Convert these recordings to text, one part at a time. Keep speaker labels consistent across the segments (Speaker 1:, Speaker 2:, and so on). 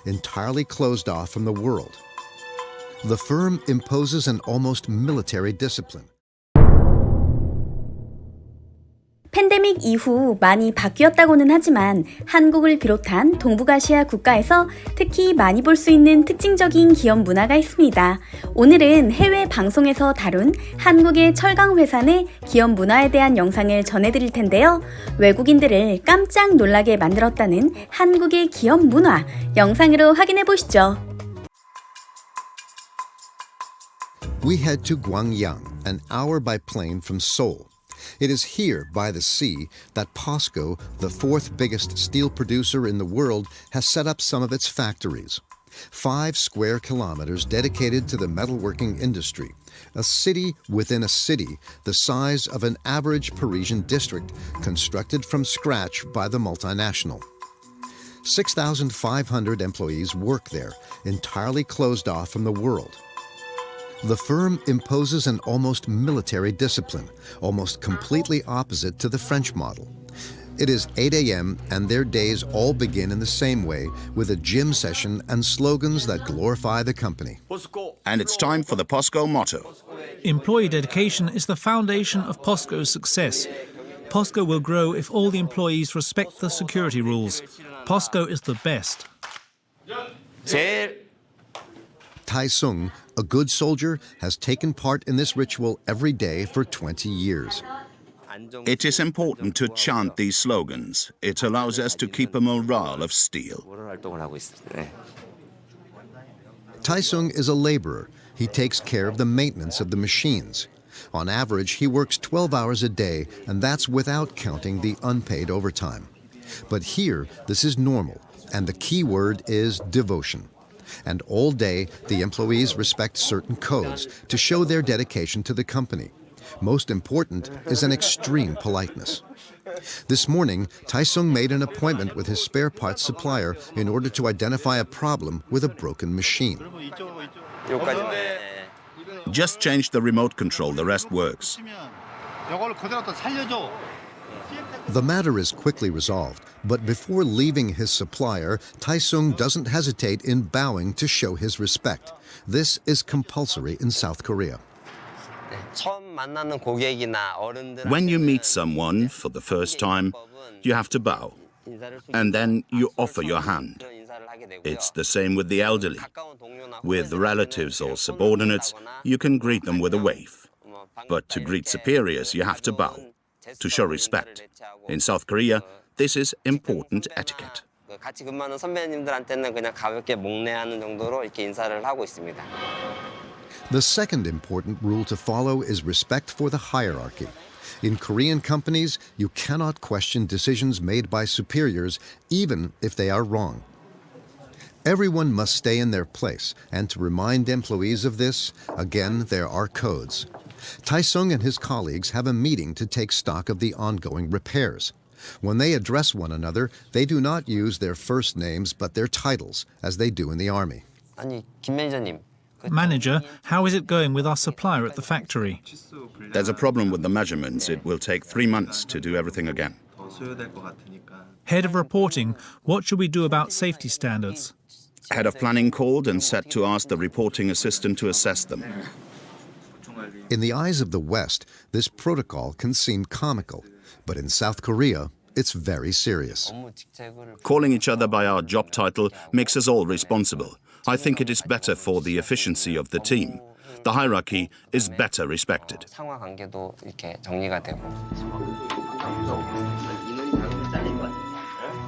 Speaker 1: entirely closed off from the world. The firm imposes an almost military discipline.
Speaker 2: 팬데믹 이후 많이 바뀌었다고는 하지만 한국을 비롯한 동북아시아 국가에서 특히 많이 볼 수 있는 특징적인 기업 문화가 있습니다. 오늘은 해외 방송에서 다룬 한국의 철강 회사 내 기업 문화에 대한 영상을 전해드릴 텐데요. 외국인들을 깜짝 놀라게 만들었다는 한국의 기업 문화, 영상으로 확인해 보시죠.
Speaker 1: We head to Gwangyang, an hour by plane from Seoul. It is here, by the sea, that POSCO, the fourth biggest steel producer in the world, has set up some of its factories. 5 square kilometers dedicated to the metalworking industry. A city within a city, the size of an average Parisian district, constructed from scratch by the multinational. 6,500 employees work there, entirely closed off from the world. The firm imposes an almost military discipline, almost completely opposite to the French model. It is 8 a.m. and their days all begin in the same way, with a gym session and slogans that glorify the company.
Speaker 3: And it's time for the POSCO motto.
Speaker 4: Employee dedication is the foundation of POSCO's success. POSCO will grow if all the employees respect the security rules. POSCO is the best.
Speaker 1: Tai Sung, a good soldier, has taken part in this ritual every day for 20 years.
Speaker 3: It is important to chant these slogans. It allows us to keep a morale of steel.
Speaker 1: Tai Sung is a laborer. He takes care of the maintenance of the machines. On average, he works 12 hours a day, and that's without counting the unpaid overtime. But here, this is normal, and the key word is devotion. And all day, the employees respect certain codes to show their dedication to the company. Most important is an extreme politeness. This morning, Tai Sung made an appointment with his spare parts supplier in order to identify a problem with a broken machine.
Speaker 3: Just change the remote control, the rest works.
Speaker 1: The matter is quickly resolved, but before leaving his supplier, Tai Sung doesn't hesitate in bowing to show his respect. This is compulsory in South Korea.
Speaker 3: When you meet someone for the first time, you have to bow, and then you offer your hand. It's the same with the elderly. With relatives or subordinates, you can greet them with a wave. But to greet superiors, you have to bow, to show respect. In South Korea, this is important etiquette.
Speaker 1: The second important rule to follow is respect for the hierarchy. In Korean companies, you cannot question decisions made by superiors, even if they are wrong. Everyone must stay in their place, and to remind employees of this, again, there are codes. Tai Sung and his colleagues have a meeting to take stock of the ongoing repairs. When they address one another, they do not use their first names but their titles, as they do in the army.
Speaker 4: Manager, how is it going with our supplier at the factory?
Speaker 3: There's a problem with the measurements. It will take 3 months to do everything again.
Speaker 4: Head of reporting, what should we do about safety standards?
Speaker 3: Head of planning called and set to ask the reporting assistant to assess them.
Speaker 1: In the eyes of the West, this protocol can seem comical, but in South Korea, it's very serious.
Speaker 3: Calling each other by our job title makes us all responsible. I think it is better for the efficiency of the team. The hierarchy is better respected.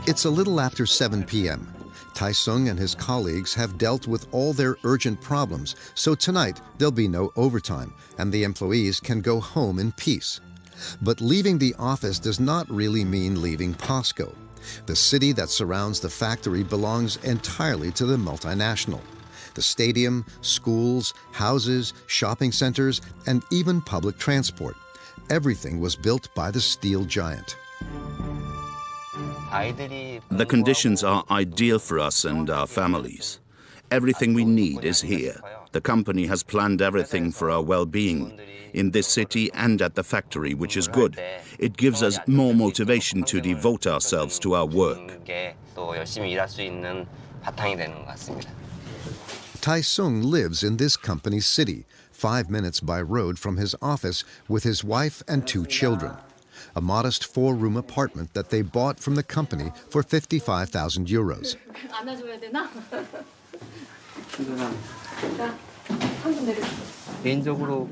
Speaker 1: It's a little after 7 p.m. Tai Sung and his colleagues have dealt with all their urgent problems, so tonight there'll be no overtime, and the employees can go home in peace. But leaving the office does not really mean leaving POSCO. The city that surrounds the factory belongs entirely to the multinational. The stadium, schools, houses, shopping centers, and even public transport. Everything was built by the steel giant.
Speaker 3: The conditions are ideal for us and our families. Everything we need is here. The company has planned everything for our well-being in this city and at the factory, which is good. It gives us more motivation to devote ourselves to our work.
Speaker 5: 바탕이 되는 것 같습니다.
Speaker 1: Tai-sung lives in this company's city, 5 minutes by road from his office, with his wife and 2 children. A modest 4-room apartment that they bought from the company for 55,000 euros.
Speaker 5: 개인적으로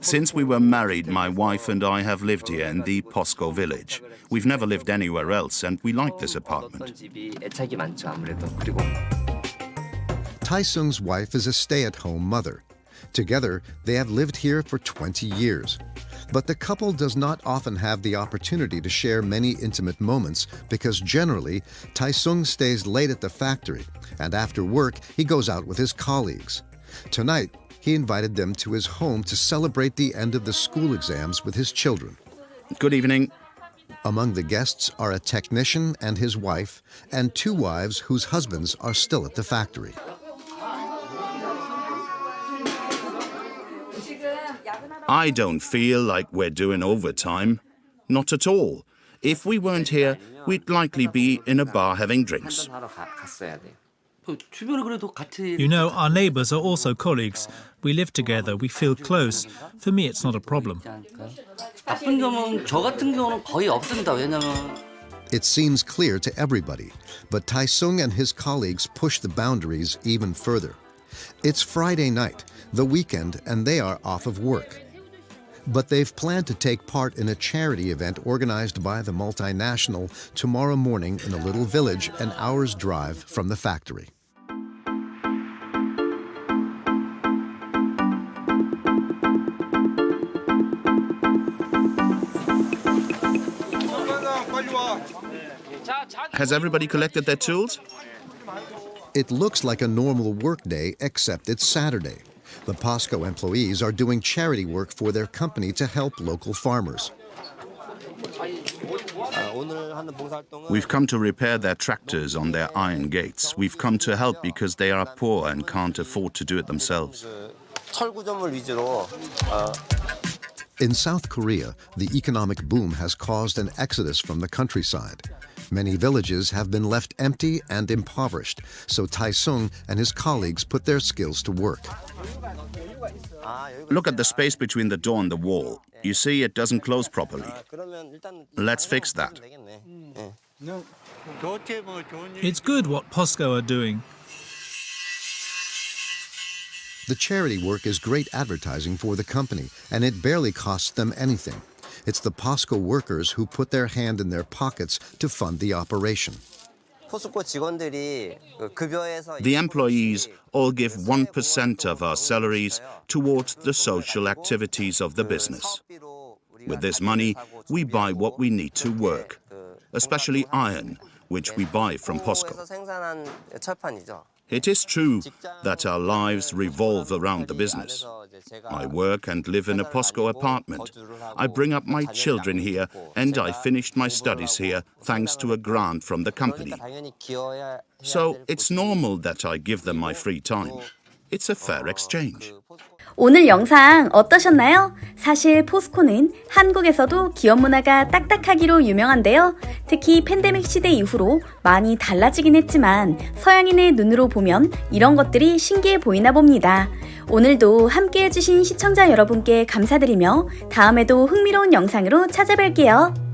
Speaker 3: Since we were married, my wife and I have lived here in the POSCO village. We've never lived anywhere else, and we like this apartment.
Speaker 5: 집이 애착이 많죠, 아무래도. 그리고
Speaker 1: Tai-sung's wife is a stay-at-home mother. Together, they have lived here for 20 years. But the couple does not often have the opportunity to share many intimate moments because generally, Tai-sung stays late at the factory, and after work, he goes out with his colleagues. Tonight, he invited them to his home to celebrate the end of the school exams with his children.
Speaker 3: Good evening.
Speaker 1: Among the guests are a technician and his wife, and 2 wives whose husbands are still at the factory.
Speaker 3: I don't feel like we're doing overtime. Not at all. If we weren't here, we'd likely be in a bar having drinks.
Speaker 5: 하러 갔어야 돼요.
Speaker 6: 주변에 그래도 같이
Speaker 4: You know, our neighbours are also colleagues. We live together, we feel close. For me, it's not a problem.
Speaker 6: 나쁜 점은 저 같은 경우는 거의 없습니다. 왜냐면
Speaker 1: It seems clear to everybody, but Tai-sung and his colleagues push the boundaries even further. It's Friday night, the weekend, and they are off of work. But they've planned to take part in a charity event organized by the multinational tomorrow morning in a little village an hour's drive from the factory.
Speaker 3: Has everybody collected their tools?
Speaker 1: It looks like a normal workday, except it's Saturday. The POSCO employees are doing charity work for their company to help local farmers.
Speaker 5: 오늘 하는 봉사활동은
Speaker 3: We've come to repair their tractors on their iron gates. We've come to help because they are poor and can't afford to do it themselves.
Speaker 5: 철구조물 위주로
Speaker 1: In South Korea, the economic boom has caused an exodus from the countryside. Many villages have been left empty and impoverished, so Tai-sung and his colleagues put their skills to work.
Speaker 3: Look at the space between the door and the wall. You see, it doesn't close properly.
Speaker 5: 그러면 일단
Speaker 3: Let's fix that.
Speaker 5: 되겠네.
Speaker 4: It's good what POSCO are doing.
Speaker 1: The charity work is great advertising for the company, and it barely costs them anything. It's the POSCO workers who put their hand in their pockets to fund the operation.
Speaker 5: 포스코 직원들이 급여에서
Speaker 3: The employees all give 1% of our salaries towards the social activities of the business. With this money, we buy what we need to work, especially iron, which we buy from POSCO.
Speaker 5: 생산한 철판이죠.
Speaker 3: It is true that our lives revolve around the business. I work and live in a POSCO apartment. I bring up my children here, and I finished my studies here thanks to a grant from the company. So it's normal that I give them my free time. It's a fair exchange.
Speaker 2: 오늘 영상 어떠셨나요? 사실 포스코는 한국에서도 기업 문화가 딱딱하기로 유명한데요. 특히 팬데믹 시대 이후로 많이 달라지긴 했지만 서양인의 눈으로 보면 이런 것들이 신기해 보이나 봅니다. 오늘도 함께 해주신 시청자 여러분께 감사드리며 다음에도 흥미로운 영상으로 찾아뵐게요.